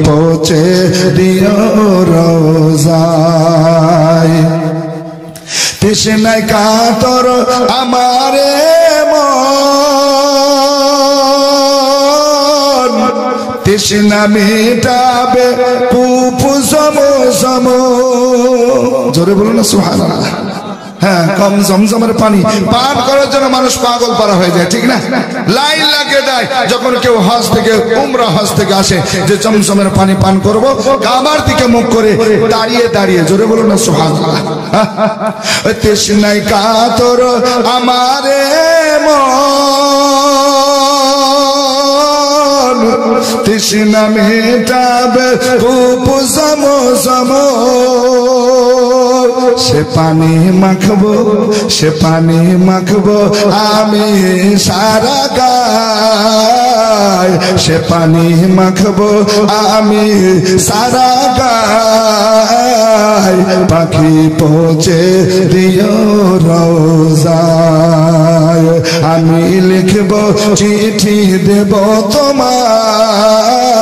পৌঁছে দিও রোজায়। তৃষ্ণায় কাতর আমারে মন, তৃষ্ণা মেটাবে পুপু সম সম। জোরে বলো না সুবহানাল্লাহ। হ্যাঁ, কম জমজমের পানি পান করার জন্য মানুষ পাগল পারা হয়ে যায়, ঠিক না? লাইন লাগিয়ে দেয় যখন কেউ হজ থেকে উমরা হজ থেকে আসে, যে জমজমের পানি পান করব, কাবার দিকে মুখ করে দাঁড়িয়ে দাঁড়িয়ে। জোরে বলুন না সুবহানাল্লাহ। তৃষ্ণায় কাতর আমারে মন, তৃষ্ণা মেটাবে পুপু সম সম। সে পানি মাখবো, সে পানি মাখবো আমি সারা গায়, সে পানি মাখবো আমি সারা গায়। পাখি পৌঁছে দিও রোজায়, আমি লিখবো চিঠি দেব তোমার।